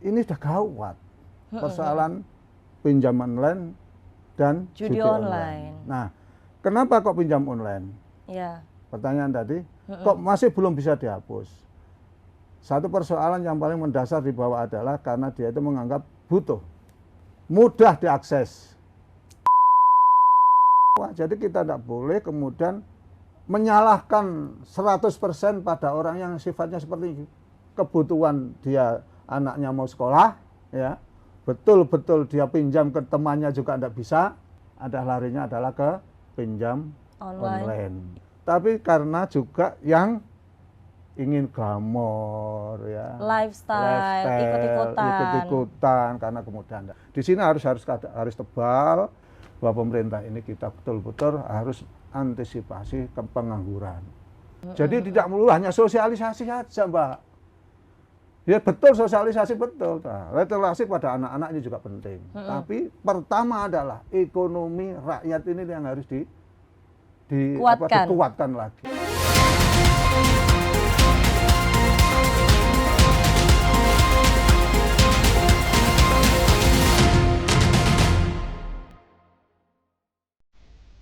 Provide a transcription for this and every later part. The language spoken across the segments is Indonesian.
ini sudah gawat. Persoalan pinjaman online dan Judi online. Nah, kenapa kok pinjam online? Ya. Pertanyaan tadi, kok masih belum bisa dihapus? Satu persoalan yang paling mendasar di bawah adalah karena dia itu menganggap butuh, mudah diakses. Jadi kita tidak boleh kemudian menyalahkan 100% pada orang yang sifatnya seperti kebutuhan dia, anaknya mau sekolah, ya betul-betul dia pinjam ke temannya juga tidak bisa, ada larinya adalah ke pinjam online. Tapi karena juga yang ingin glamor, ya lifestyle ikut-ikutan, karena kemudian di sini harus tebal bahwa pemerintah ini kita betul-betul harus antisipasi ke pengangguran. Jadi tidak melulu hanya sosialisasi saja, Mbak. Ya betul, sosialisasi betul. Nah, literasi pada anak-anak ini juga penting. Tapi pertama adalah ekonomi rakyat ini yang harus dikuatkan lagi.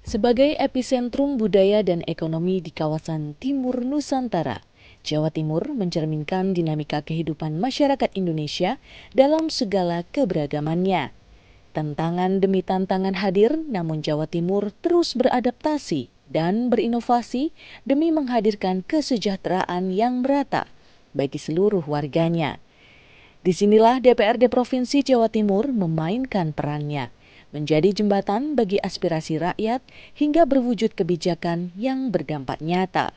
Sebagai epicentrum budaya dan ekonomi di kawasan Timur Nusantara, Jawa Timur mencerminkan dinamika kehidupan masyarakat Indonesia dalam segala keberagamannya. Tantangan demi tantangan hadir, namun Jawa Timur terus beradaptasi dan berinovasi demi menghadirkan kesejahteraan yang merata bagi seluruh warganya. Disinilah DPRD Provinsi Jawa Timur memainkan perannya, menjadi jembatan bagi aspirasi rakyat hingga berwujud kebijakan yang berdampak nyata.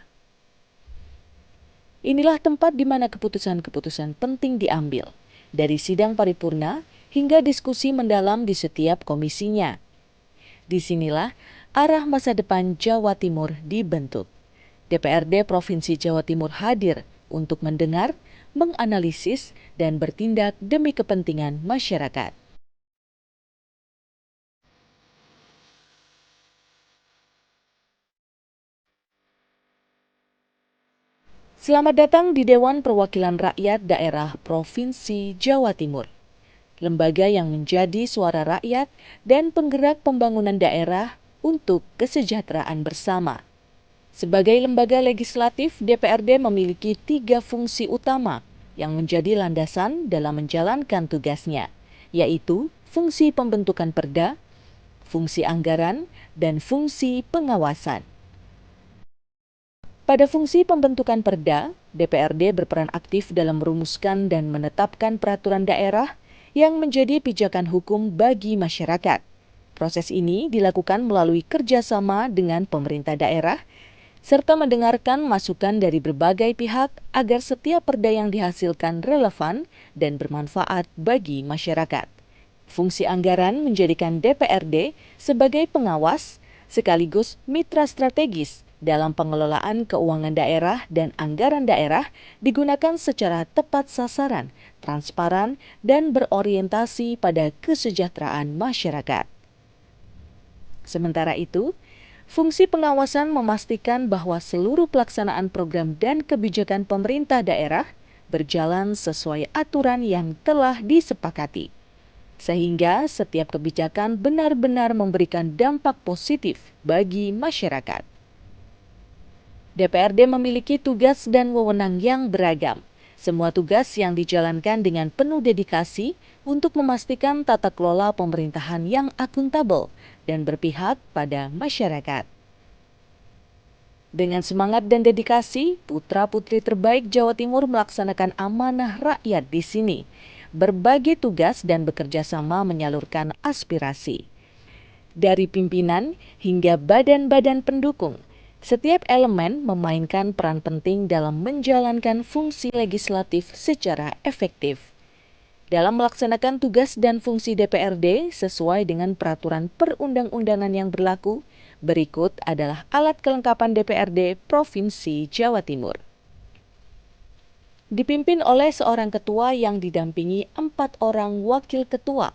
Inilah tempat di mana keputusan-keputusan penting diambil, dari sidang paripurna hingga diskusi mendalam di setiap komisinya. Disinilah arah masa depan Jawa Timur dibentuk. DPRD Provinsi Jawa Timur hadir untuk mendengar, menganalisis, dan bertindak demi kepentingan masyarakat. Selamat datang di Dewan Perwakilan Rakyat Daerah Provinsi Jawa Timur, lembaga yang menjadi suara rakyat dan penggerak pembangunan daerah untuk kesejahteraan bersama. Sebagai lembaga legislatif, DPRD memiliki 3 fungsi utama yang menjadi landasan dalam menjalankan tugasnya, yaitu fungsi pembentukan perda, fungsi anggaran, dan fungsi pengawasan. Pada fungsi pembentukan perda, DPRD berperan aktif dalam merumuskan dan menetapkan peraturan daerah yang menjadi pijakan hukum bagi masyarakat. Proses ini dilakukan melalui kerjasama dengan pemerintah daerah, serta mendengarkan masukan dari berbagai pihak agar setiap perda yang dihasilkan relevan dan bermanfaat bagi masyarakat. Fungsi anggaran menjadikan DPRD sebagai pengawas sekaligus mitra strategis dalam pengelolaan keuangan daerah, dan anggaran daerah digunakan secara tepat sasaran, transparan, dan berorientasi pada kesejahteraan masyarakat. Sementara itu, fungsi pengawasan memastikan bahwa seluruh pelaksanaan program dan kebijakan pemerintah daerah berjalan sesuai aturan yang telah disepakati, sehingga setiap kebijakan benar-benar memberikan dampak positif bagi masyarakat. DPRD memiliki tugas dan wewenang yang beragam. Semua tugas yang dijalankan dengan penuh dedikasi untuk memastikan tata kelola pemerintahan yang akuntabel dan berpihak pada masyarakat. Dengan semangat dan dedikasi, putra-putri terbaik Jawa Timur melaksanakan amanah rakyat di sini, berbagi tugas dan bekerja sama menyalurkan aspirasi. Dari pimpinan hingga badan-badan pendukung, setiap elemen memainkan peran penting dalam menjalankan fungsi legislatif secara efektif. Dalam melaksanakan tugas dan fungsi DPRD sesuai dengan peraturan perundang-undangan yang berlaku, berikut adalah alat kelengkapan DPRD Provinsi Jawa Timur. Dipimpin oleh seorang ketua yang didampingi 4 orang wakil ketua.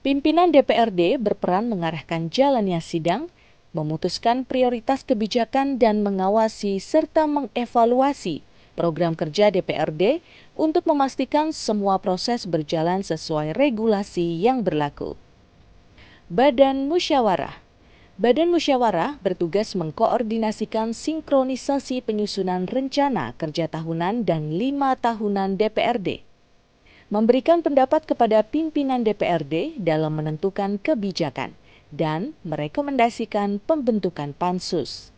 Pimpinan DPRD berperan mengarahkan jalannya sidang, memutuskan prioritas kebijakan dan mengawasi serta mengevaluasi program kerja DPRD untuk memastikan semua proses berjalan sesuai regulasi yang berlaku. Badan Musyawarah Badan Musyawarah bertugas mengkoordinasikan sinkronisasi penyusunan rencana kerja tahunan dan 5 tahunan DPRD. Memberikan pendapat kepada pimpinan DPRD dalam menentukan kebijakan dan merekomendasikan pembentukan pansus.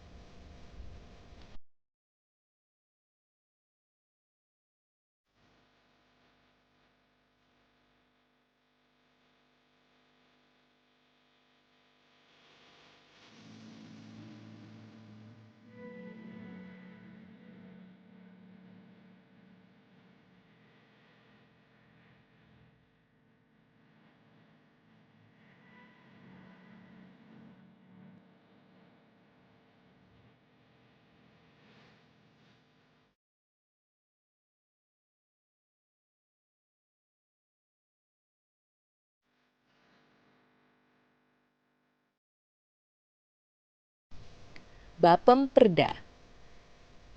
Bapemperda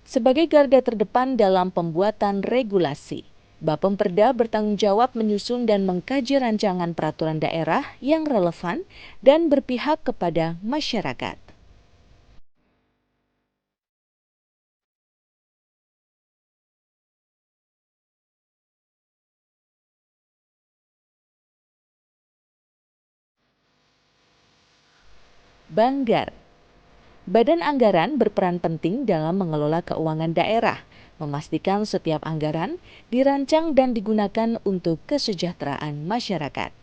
sebagai garda terdepan dalam pembuatan regulasi, Bapemperda bertanggung jawab menyusun dan mengkaji rancangan peraturan daerah yang relevan dan berpihak kepada masyarakat. Banggar Badan Anggaran berperan penting dalam mengelola keuangan daerah, memastikan setiap anggaran dirancang dan digunakan untuk kesejahteraan masyarakat.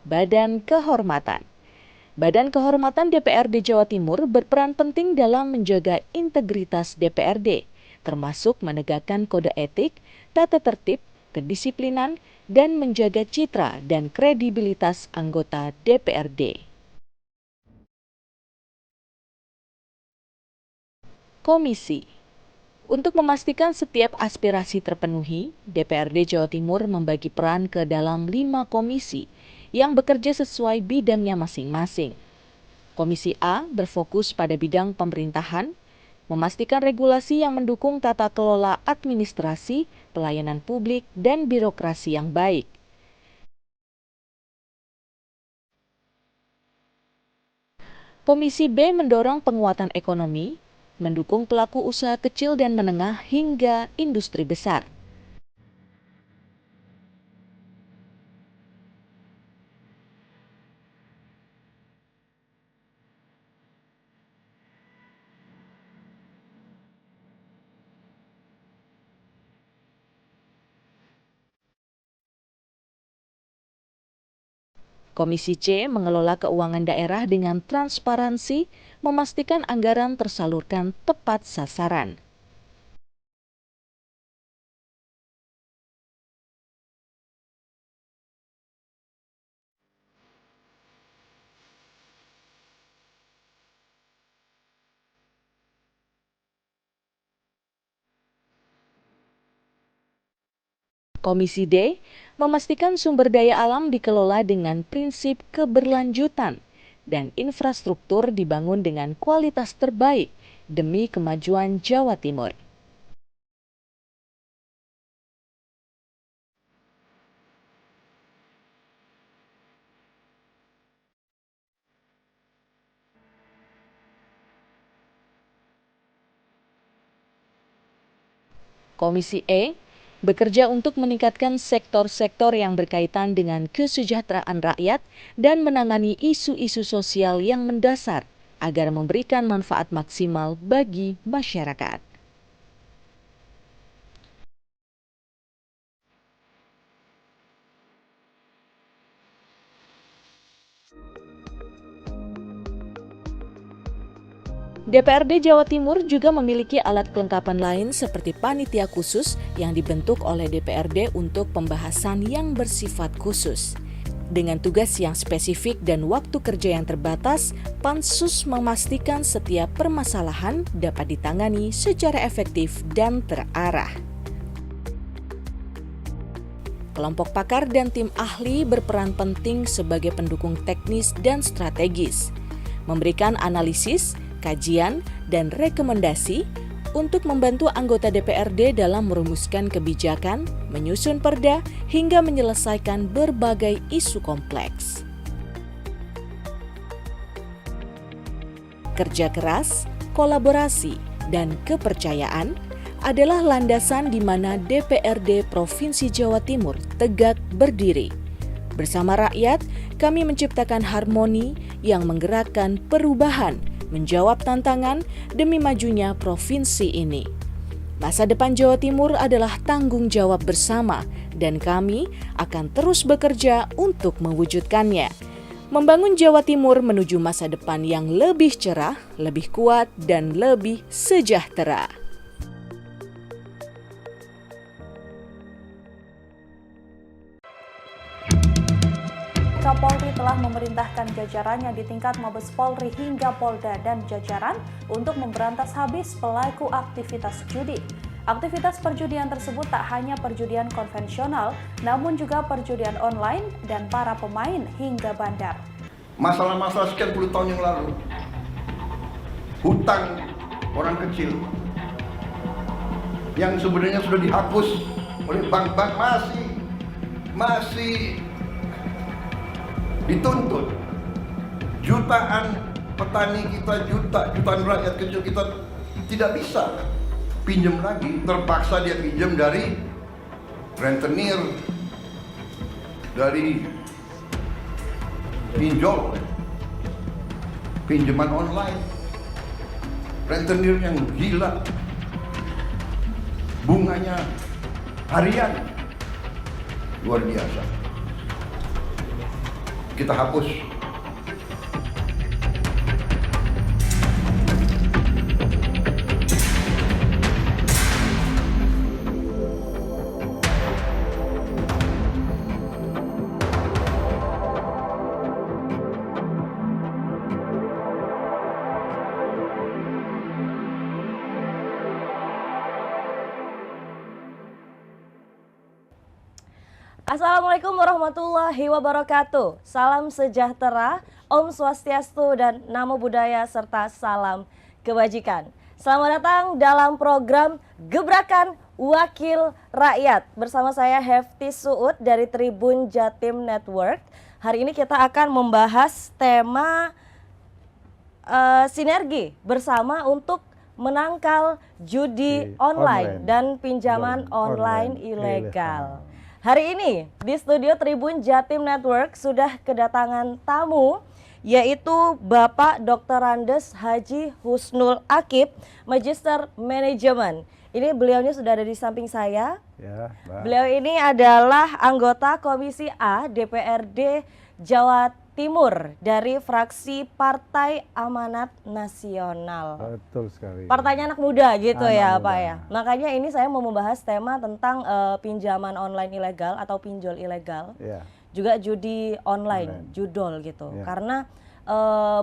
Badan Kehormatan Badan Kehormatan DPRD Jawa Timur berperan penting dalam menjaga integritas DPRD, termasuk menegakkan kode etik, tata tertib, kedisiplinan, dan menjaga citra dan kredibilitas anggota DPRD. Komisi Untuk memastikan setiap aspirasi terpenuhi, DPRD Jawa Timur membagi peran ke dalam 5 komisi yang bekerja sesuai bidangnya masing-masing. Komisi A berfokus pada bidang pemerintahan, memastikan regulasi yang mendukung tata kelola administrasi, pelayanan publik, dan birokrasi yang baik. Komisi B mendorong penguatan ekonomi, mendukung pelaku usaha kecil dan menengah hingga industri besar. Komisi C mengelola keuangan daerah dengan transparansi, memastikan anggaran tersalurkan tepat sasaran. Komisi D memastikan sumber daya alam dikelola dengan prinsip keberlanjutan dan infrastruktur dibangun dengan kualitas terbaik demi kemajuan Jawa Timur. Komisi E bekerja untuk meningkatkan sektor-sektor yang berkaitan dengan kesejahteraan rakyat dan menangani isu-isu sosial yang mendasar agar memberikan manfaat maksimal bagi masyarakat. DPRD Jawa Timur juga memiliki alat kelengkapan lain seperti panitia khusus yang dibentuk oleh DPRD untuk pembahasan yang bersifat khusus. Dengan tugas yang spesifik dan waktu kerja yang terbatas, Pansus memastikan setiap permasalahan dapat ditangani secara efektif dan terarah. Kelompok pakar dan tim ahli berperan penting sebagai pendukung teknis dan strategis, memberikan analisis, kajian, dan rekomendasi untuk membantu anggota DPRD dalam merumuskan kebijakan, menyusun perda, hingga menyelesaikan berbagai isu kompleks. Kerja keras, kolaborasi, dan kepercayaan adalah landasan di mana DPRD Provinsi Jawa Timur tegak berdiri. Bersama rakyat, kami menciptakan harmoni yang menggerakkan perubahan, menjawab tantangan demi majunya provinsi ini. Masa depan Jawa Timur adalah tanggung jawab bersama dan kami akan terus bekerja untuk mewujudkannya. Membangun Jawa Timur menuju masa depan yang lebih cerah, lebih kuat, dan lebih sejahtera. Kapolri telah memerintahkan jajarannya di tingkat Mabes Polri hingga Polda dan jajaran untuk memberantas habis pelaku aktivitas judi. Aktivitas perjudian tersebut tak hanya perjudian konvensional, namun juga perjudian online dan para pemain hingga bandar. Masalah-masalah sekian puluh tahun yang lalu, hutang orang kecil yang sebenarnya sudah dihapus oleh bank-bank masih dituntut. Jutaan petani kita, jutaan rakyat kecil kita tidak bisa pinjam lagi, terpaksa dia pinjam dari rentenir, dari pinjol, pinjaman online, rentenir yang gila, bunganya harian, luar biasa. Kita hapus. Assalamualaikum warahmatullahi wabarakatuh. Salam sejahtera, Om Swastiastu, dan Namo Buddhaya, serta salam kebajikan. Selamat datang dalam program Gebrakan Wakil Rakyat. Bersama saya Hefty Suud dari Tribun Jatim Network. Hari ini kita akan membahas tema sinergi bersama untuk menangkal judi online dan pinjaman online ilegal. Hari ini di studio Tribun Jatim Network sudah kedatangan tamu, yaitu Bapak Dr. Andes Haji Husnul Akib, Magister Manajemen. Ini beliaunya sudah ada di samping saya. Ya, Mbak. Beliau ini adalah anggota Komisi A DPRD Jawa Timur dari fraksi Partai Amanat Nasional. Betul sekali. Partainya anak muda gitu Anak ya muda. Pak ya. Makanya ini saya mau membahas tema tentang pinjaman online ilegal atau pinjol ilegal. Ya. Juga judi online, judol gitu. Ya. Karena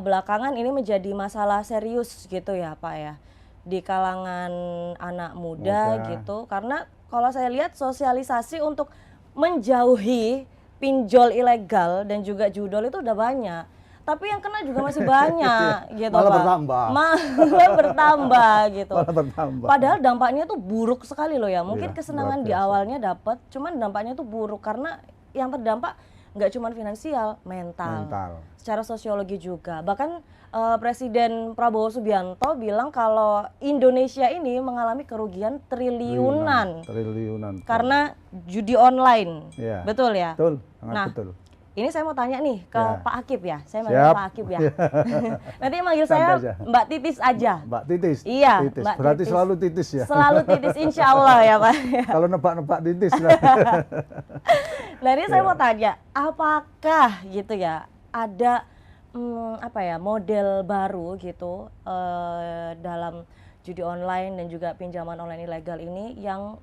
belakangan ini menjadi masalah serius gitu ya Pak ya. Di kalangan anak muda gitu. Karena kalau saya lihat sosialisasi untuk menjauhi pinjol ilegal dan juga judol itu udah banyak, tapi yang kena juga masih banyak gitu Malah Pak. bertambah. Malah bertambah gitu. Malah bertambah. Padahal dampaknya tuh buruk sekali loh ya. Mungkin Iya, kesenangan luar di biasa. awalnya dapat, cuman dampaknya tuh buruk karena yang terdampak nggak cuma finansial, mental, secara sosiologi juga. Bahkan Presiden Prabowo Subianto bilang kalau Indonesia ini mengalami kerugian triliunan karena judi online. Ya. Betul ya? Betul, sangat nah, betul. Ini saya mau tanya nih ke Ya. Pak Akib ya. Saya manggil Siap. Pak Akib ya. Nanti manggil Santai saya aja. Mbak Titis aja. Mbak Titis. Iya, Titis. Mbak Berarti Titis. selalu titis ya. Selalu Titis, insya Allah ya Pak. Kalau nebak-nebak titis lah. Nah ini saya mau tanya, apakah gitu ya ada apa ya model baru gitu dalam judi online dan juga pinjaman online ilegal ini yang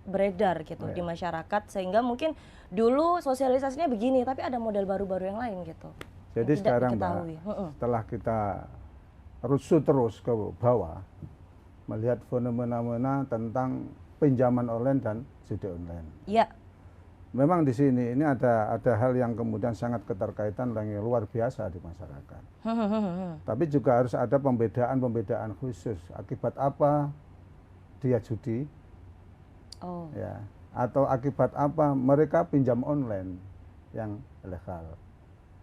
beredar gitu di masyarakat, sehingga mungkin dulu sosialisasinya begini tapi ada model baru-baru yang lain gitu. Jadi sekarang Mbak, setelah kita rusut terus ke bawah melihat fenomena tentang pinjaman online dan judi online. Iya. Memang di sini ini ada hal yang kemudian sangat keterkaitan yang luar biasa di masyarakat. Tapi juga harus ada pembedaan khusus. Akibat apa dia judi? Oh. Ya, atau akibat apa mereka pinjam online yang ilegal.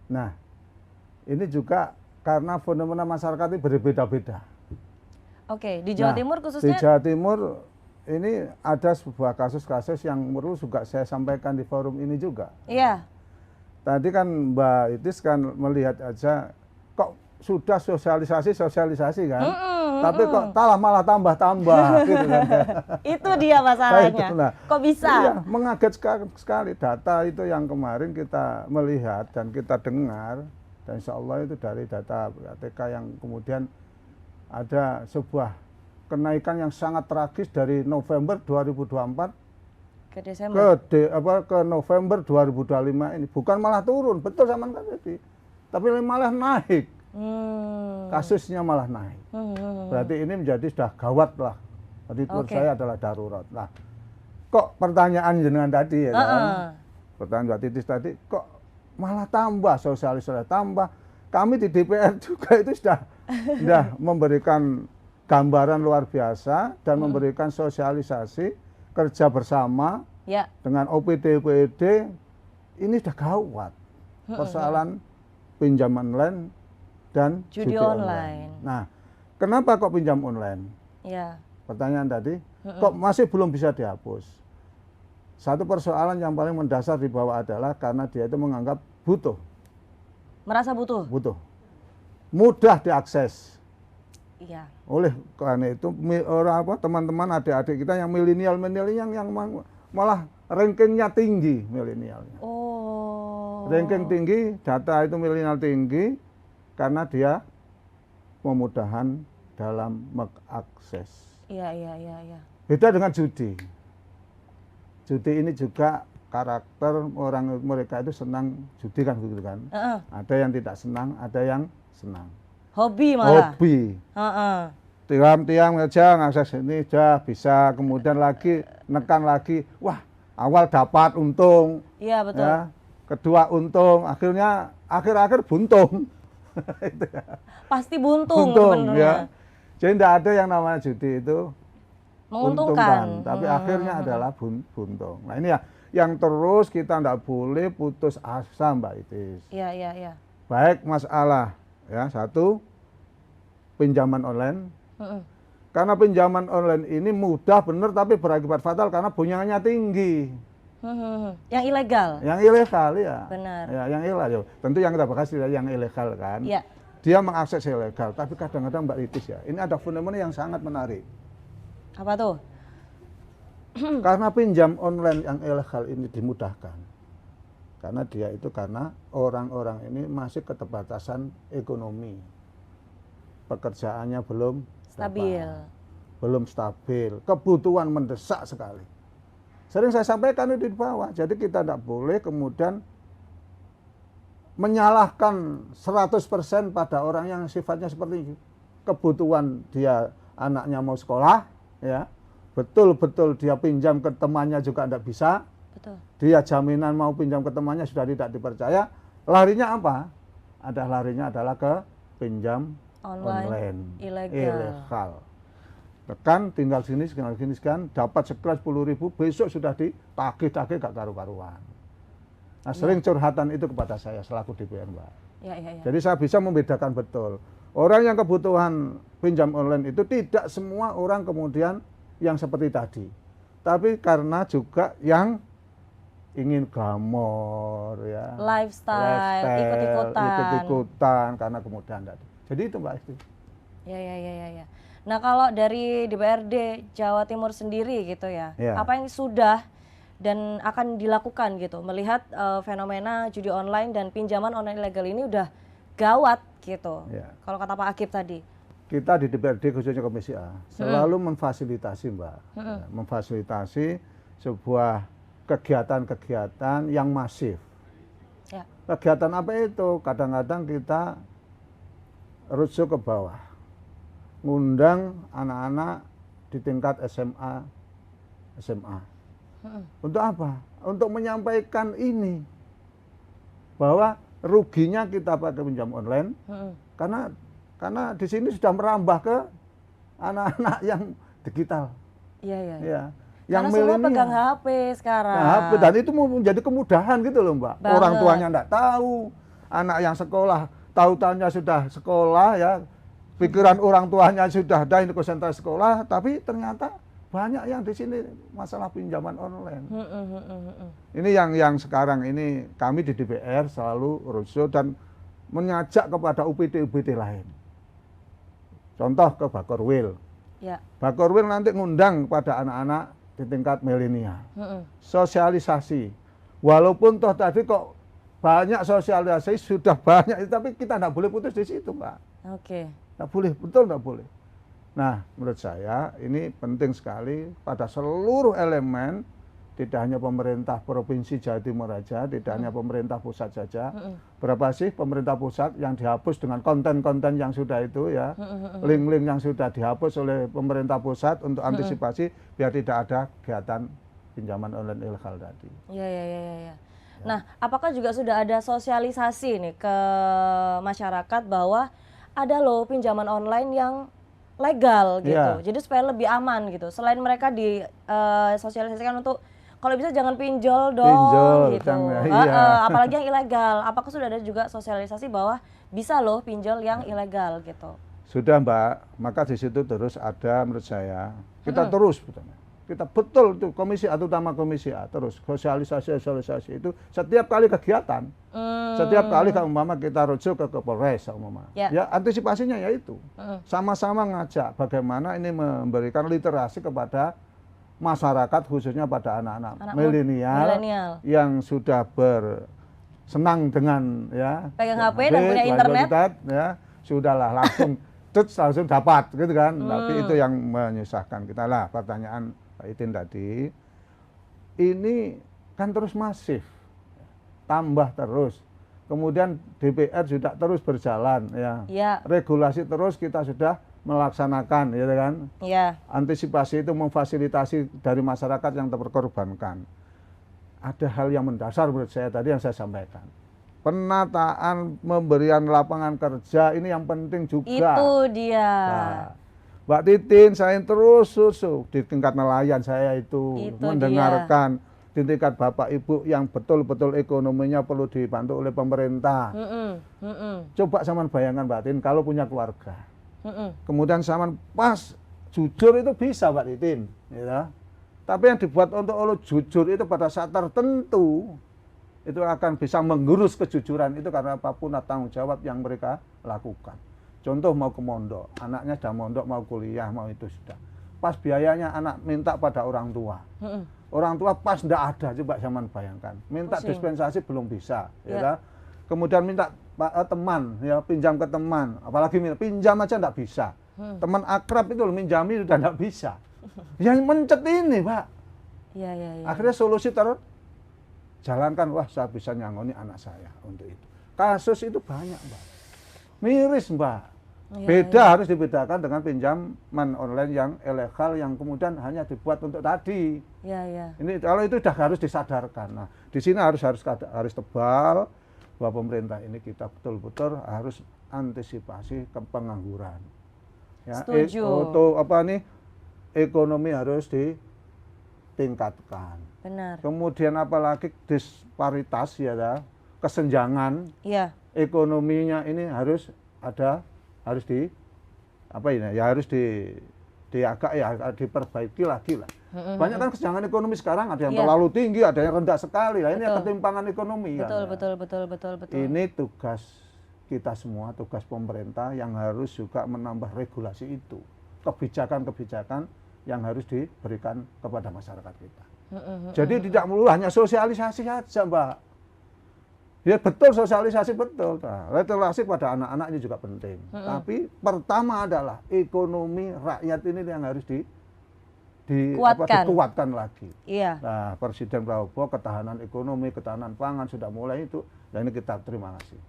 Nah, ini juga karena fenomena masyarakat ini berbeda-beda. Oke, di Jawa Timur khususnya? Di Jawa Timur ini ada sebuah kasus-kasus yang perlu juga saya sampaikan di forum ini juga. Iya. Tadi kan Mbak Itis kan melihat aja kok sudah sosialisasi kan, tapi kok malah tambah gitu kan. Itu dia masalahnya. Nah, kok bisa? Iya, mengagetkan sekali data itu yang kemarin kita melihat dan kita dengar, dan insya Allah itu dari data PPATK yang kemudian ada sebuah kenaikan yang sangat tragis dari November 2024 ke Desember. Ke November 2025 ini, bukan malah turun, betul sama tadi, tapi malah naik. Kasusnya malah naik. Berarti ini menjadi sudah gawat lah. Jadi menurut saya adalah darurat. Nah, kok pertanyaan jenengan tadi ya kan? Pertanyaan Mbak Titis tadi, kok malah tambah sosialisasi tambah? Kami di DPR juga itu sudah memberikan gambaran luar biasa dan memberikan sosialisasi kerja bersama dengan OPD ini sudah gawat. Persoalan pinjaman online dan judi online. Nah, kenapa kok pinjam online? Ya. Pertanyaan tadi, kok masih belum bisa dihapus? Satu persoalan yang paling mendasar di bawah adalah karena dia itu menganggap butuh. Merasa butuh? Butuh. Mudah diakses. Iya. Oleh karena itu teman-teman adik-adik kita yang milenial yang malah rankingnya tinggi milenialnya. Oh. Ranking tinggi, data itu milenial tinggi. Karena dia memudahan dalam mengakses. Iya. Beda dengan judi. Judi ini juga karakter mereka itu senang judi kan gitu kan. Ada yang tidak senang, ada yang senang. Hobi malah. Hobi. Tiang aja ngakses ini sudah bisa, kemudian lagi nekan lagi, wah awal dapat untung. Iya betul. Ya, kedua untung, akhirnya akhir-akhir buntung. Pasti buntung sebenarnya. Ya. Jadi tidak ada yang namanya judi itu menguntungkan, tapi akhirnya adalah buntung. Nah ini ya yang terus kita tidak boleh putus asa Mbak Itis. Iya. Baik masalah ya satu pinjaman online. Karena pinjaman online ini mudah benar tapi berakibat fatal karena bunganya tinggi. Yang ilegal? Yang ilegal ya. Benar. Ya, yang ilegal. Tentu yang kita bahas yang ilegal kan. Iya. Dia mengakses ilegal, tapi kadang-kadang Mbak Itis ya, ini ada fenomena yang sangat menarik. Apa tuh? Karena pinjam online yang ilegal ini dimudahkan. Karena dia itu karena orang-orang ini masih keterbatasan ekonomi. Pekerjaannya belum stabil. Belum stabil, kebutuhan mendesak sekali. Sering saya sampaikan itu di bawah, jadi kita tidak boleh kemudian menyalahkan 100% pada orang yang sifatnya seperti kebutuhan dia anaknya mau sekolah, ya betul-betul dia pinjam ke temannya juga tidak bisa, betul. Dia jaminan mau pinjam ke temannya sudah tidak dipercaya, larinya apa? Larinya adalah ke pinjam online ilegal. Tekan tinggal sini sekian, dapat sekelas 10.000, besok sudah ditagih-tagih gak karu-karuan. Nah, sering curhatan itu kepada saya selaku DPR, Mbak. Ya. Jadi saya bisa membedakan betul. Orang yang kebutuhan pinjam online itu tidak semua orang kemudian yang seperti tadi. Tapi karena juga yang ingin glamor ya, lifestyle ikut-ikutan karena kemudahan tadi. Jadi itu Mbak Isti. Ya. Nah kalau dari DPRD Jawa Timur sendiri gitu ya, Ya. apa yang sudah dan akan dilakukan gitu melihat fenomena judi online dan pinjaman online ilegal ini udah gawat gitu. Ya. Kalau kata Pak Akib tadi. Kita di DPRD khususnya Komisi A selalu memfasilitasi Mbak, ya, memfasilitasi sebuah kegiatan-kegiatan yang masif. Ya. Kegiatan apa itu? Kadang-kadang kita rujuk ke bawah, ngundang anak-anak di tingkat SMA. Untuk apa? Untuk menyampaikan ini, bahwa ruginya kita pakai pinjam online, karena di sini sudah merambah ke anak-anak yang digital. Iya. Ya. Yang semua pegang HP sekarang. Nah, HP, dan itu mau menjadi kemudahan gitu loh Mbak. Banget. Orang tuanya enggak tahu, anak yang sekolah, tautannya sudah sekolah ya, pikiran orang tuanya sudah ada ini konsentrasi sekolah, tapi ternyata banyak yang di sini masalah pinjaman online. Ini yang sekarang ini kami di DPR selalu rusuh dan mengajak kepada UPT-UPT lain. Contoh ke Bakorwil. Ya. Bakorwil nanti ngundang pada anak-anak di tingkat milenial. Sosialisasi. Walaupun toh tadi kok banyak sosialisasi, sudah banyak, tapi kita tidak boleh putus di situ, Mbak. Oke. Tidak boleh, betul tidak boleh. Nah, menurut saya ini penting sekali pada seluruh elemen, tidak hanya pemerintah Provinsi Jawa Timur saja, tidak hanya pemerintah pusat saja. Berapa sih pemerintah pusat yang dihapus dengan konten-konten yang sudah itu ya, link-link yang sudah dihapus oleh pemerintah pusat untuk antisipasi biar tidak ada kegiatan pinjaman online ilegal tadi. Iya. Nah, apakah juga sudah ada sosialisasi nih ke masyarakat bahwa ada loh pinjaman online yang legal gitu. Iya. Jadi supaya lebih aman gitu. Selain mereka disosialisasikan untuk kalau bisa jangan pinjol dong gitu. Iya. Apalagi yang ilegal. Apakah sudah ada juga sosialisasi bahwa bisa loh pinjol yang ilegal gitu? Sudah Mbak, maka di situ terus ada menurut saya kita terus kita betul itu Komisi A, terutama Komisi A terus sosialisasi itu setiap kali kegiatan, setiap kali kalau umpama kita rujuk ke Polres umpama, ya antisipasinya yaitu sama-sama ngajak bagaimana ini memberikan literasi kepada masyarakat khususnya pada anak-anak milenial yang sudah bersenang dengan ya pegang HP dan punya internet ya sudahlah langsung langsung dapat gitu kan. Tapi itu yang menyusahkan kita lah. Pertanyaan Pak Itin tadi ini kan terus masif, tambah terus, kemudian DPR juga terus berjalan ya. Regulasi terus kita sudah melaksanakan ya kan. Antisipasi itu memfasilitasi dari masyarakat yang terkorbankan. Ada hal yang mendasar menurut saya tadi yang saya sampaikan. Penataan pemberian lapangan kerja ini yang penting juga. Itu dia. Nah, Mbak Titin, saya terus di tingkat nelayan saya itu mendengarkan di tingkat Bapak Ibu yang betul-betul ekonominya perlu dibantu oleh pemerintah. Coba sama bayangkan Mbak Titin kalau punya keluarga. Kemudian sama pas jujur itu bisa Mbak Titin. Ya. Tapi yang dibuat untuk lo jujur itu pada saat tertentu itu akan bisa menggurus kejujuran itu karena apapun tanggung jawab yang mereka lakukan. Contoh mau ke mondok, anaknya sudah mondok mau kuliah mau itu sudah. Pas biayanya anak minta pada orang tua. Orang tua pas tidak ada, coba zaman bayangkan. Minta dispensasi belum bisa, ya. Kemudian minta teman, ya pinjam ke teman, apalagi minta pinjam aja tidak bisa. Teman akrab itu minjami sudah tidak bisa. Yang mencet ini, Pak. Akhirnya solusi jalankan, wah saya bisa nyangoni anak saya untuk itu. Kasus itu banyak, Mbak. Miris, Mbak. Beda harus dibedakan dengan pinjaman online yang ilegal yang kemudian hanya dibuat untuk tadi. Ini kalau itu sudah harus disadarkan. Nah, di sini harus tebal bahwa pemerintah ini kita betul-betul harus antisipasi ke pengangguran. Ya, setuju. Ekonomi harus ditingkatkan. Benar. Kemudian apalagi disparitas ya, kesenjangan. Ekonominya ini harus ada harus di apa ini ya harus agak ya diperbaiki lagi lah. Banyak kan kesenjangan ekonomi sekarang, ada yang terlalu tinggi, ada yang rendah sekali. Lah ini ketimpangan ekonomi kan. Betul. Ini tugas kita semua, tugas pemerintah yang harus juga menambah regulasi itu. Kebijakan-kebijakan yang harus diberikan kepada masyarakat kita. Jadi tidak melulu hanya sosialisasi saja, Mbak. Ya betul, sosialisasi betul. Nah, literasi pada anak-anak ini juga penting. Tapi pertama adalah ekonomi rakyat ini yang harus dikuatkan lagi. Iya. Nah, Presiden Prabowo ketahanan ekonomi, ketahanan pangan sudah mulai itu. Dan ini kita terima kasih.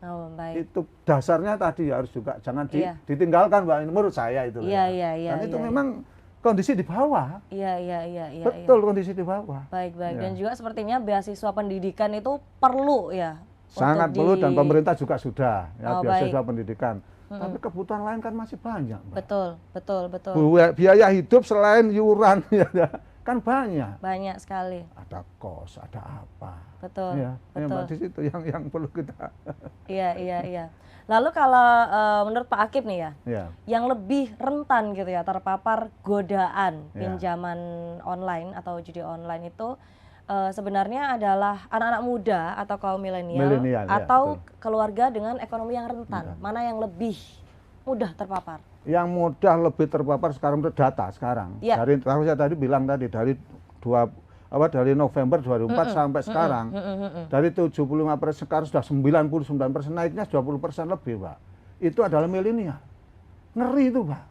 Oh, baik. Itu dasarnya tadi harus juga jangan ditinggalkan, Mbak. Menurut saya itu. Iya. Dan itu memang kondisi di bawah. Iya. Betul, kondisi di bawah. Baik. Dan juga sepertinya beasiswa pendidikan itu perlu ya. Sangat perlu dan pemerintah juga sudah ya beasiswa pendidikan. Tapi kebutuhan lain kan masih banyak, Mbak. Betul. Biaya hidup selain iuran ya kan banyak. Banyak sekali. Ada kos, ada apa. Betul. Ya, Mbak, di situ yang perlu kita. Iya. Lalu kalau menurut Pak Akip nih ya, yang lebih rentan gitu ya terpapar godaan pinjaman online atau judi online itu sebenarnya adalah anak-anak muda atau kaum milenial atau keluarga dengan ekonomi yang rentan. Mana yang lebih mudah terpapar? Yang mudah lebih terpapar sekarang menurut data sekarang. Dari saya tadi bilang tadi dari November 2004 sampai sekarang, dari 75% sekarang sudah 99%, naiknya 20% lebih, Pak. Itu adalah milenial. Ngeri itu, Pak.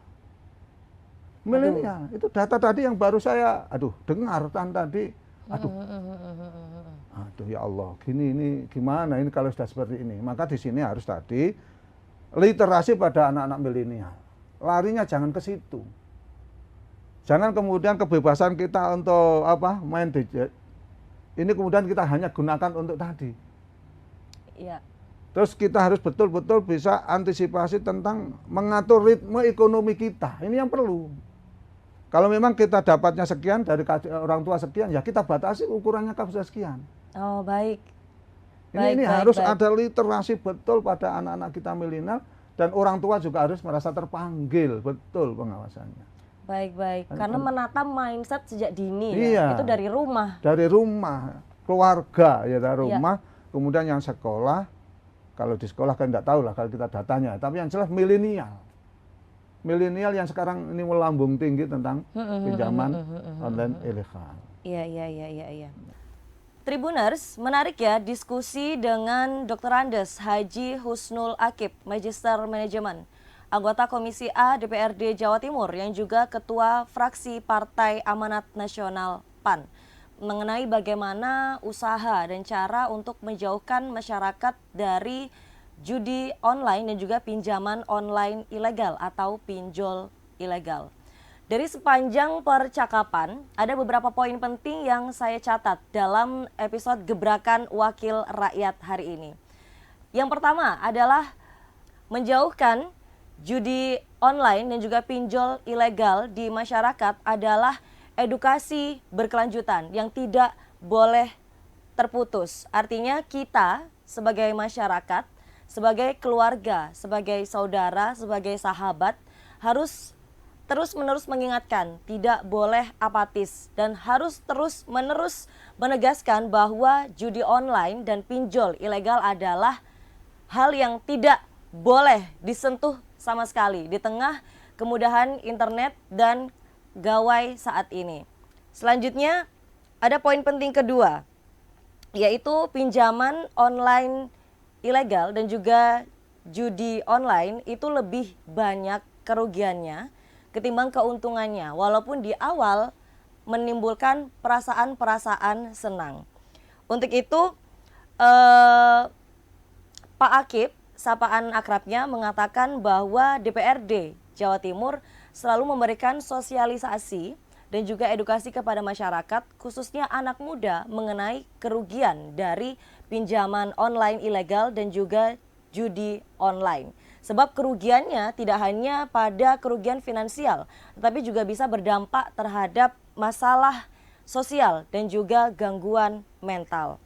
Milenial. Itu data tadi yang baru saya, dengar tadi. Aduh ya Allah, ini gimana ini kalau sudah seperti ini. Maka di sini harus tadi literasi pada anak-anak milenial. Larinya jangan ke situ. Jangan kemudian kebebasan kita untuk main gadget ini kemudian kita hanya gunakan untuk tadi. Iya. Terus kita harus betul-betul bisa antisipasi tentang mengatur ritme ekonomi kita. Ini yang perlu. Kalau memang kita dapatnya sekian dari orang tua sekian, ya kita batasi ukurannya sudah sekian. Oh, baik. Ini harus ada literasi betul pada anak-anak kita milenial dan orang tua juga harus merasa terpanggil betul pengawasannya. Baik. Karena menata mindset sejak dini itu dari rumah. Dari rumah, keluarga dari rumah. Kemudian yang sekolah, kalau di sekolah kan tidak tahu lah kalau kita datanya. Tapi yang jelas milenial. Milenial yang sekarang ini melambung tinggi tentang pinjaman online ilegal. Iya. Tribuners, menarik ya diskusi dengan Dr. Andes Haji Husnul Akip, Magister Manajemen, anggota Komisi A DPRD Jawa Timur yang juga Ketua Fraksi Partai Amanat Nasional PAN, mengenai bagaimana usaha dan cara untuk menjauhkan masyarakat dari judi online dan juga pinjaman online ilegal atau pinjol ilegal. Dari sepanjang percakapan, ada beberapa poin penting yang saya catat dalam episode Gebrakan Wakil Rakyat hari ini. Yang pertama adalah menjauhkan judi online dan juga pinjol ilegal di masyarakat adalah edukasi berkelanjutan yang tidak boleh terputus. Artinya kita sebagai masyarakat, sebagai keluarga, sebagai saudara, sebagai sahabat harus terus-menerus mengingatkan, tidak boleh apatis dan harus terus-menerus menegaskan bahwa judi online dan pinjol ilegal adalah hal yang tidak boleh disentuh sama sekali di tengah kemudahan internet dan gawai saat ini. Selanjutnya ada poin penting kedua, yaitu pinjaman online ilegal dan juga judi online itu lebih banyak kerugiannya ketimbang keuntungannya, walaupun di awal menimbulkan perasaan-perasaan senang. Untuk itu Pak Akip, sapaan akrabnya, mengatakan bahwa DPRD Jawa Timur selalu memberikan sosialisasi dan juga edukasi kepada masyarakat, khususnya anak muda, mengenai kerugian dari pinjaman online ilegal dan juga judi online. Sebab kerugiannya tidak hanya pada kerugian finansial, tetapi juga bisa berdampak terhadap masalah sosial dan juga gangguan mental.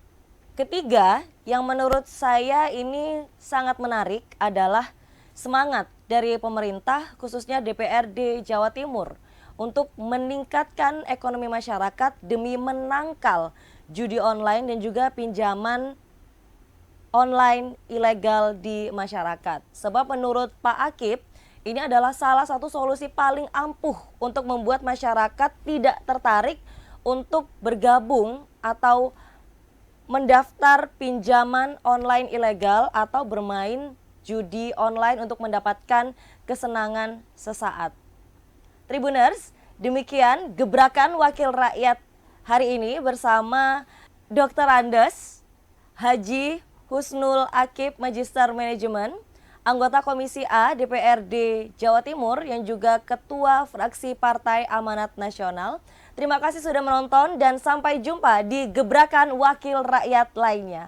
Ketiga, yang menurut saya ini sangat menarik adalah semangat dari pemerintah, khususnya DPRD Jawa Timur, untuk meningkatkan ekonomi masyarakat demi menangkal judi online dan juga pinjaman online ilegal di masyarakat. Sebab menurut Pak Akip, ini adalah salah satu solusi paling ampuh untuk membuat masyarakat tidak tertarik untuk bergabung atau mendaftar pinjaman online ilegal atau bermain judi online untuk mendapatkan kesenangan sesaat. Tribuners, demikian gebrakan wakil rakyat hari ini bersama Dr. Andes Haji Husnul Akip, Magister Manajemen, anggota Komisi A DPRD Jawa Timur yang juga Ketua Fraksi Partai Amanat Nasional. Terima kasih sudah menonton dan sampai jumpa di gebrakan wakil rakyat lainnya.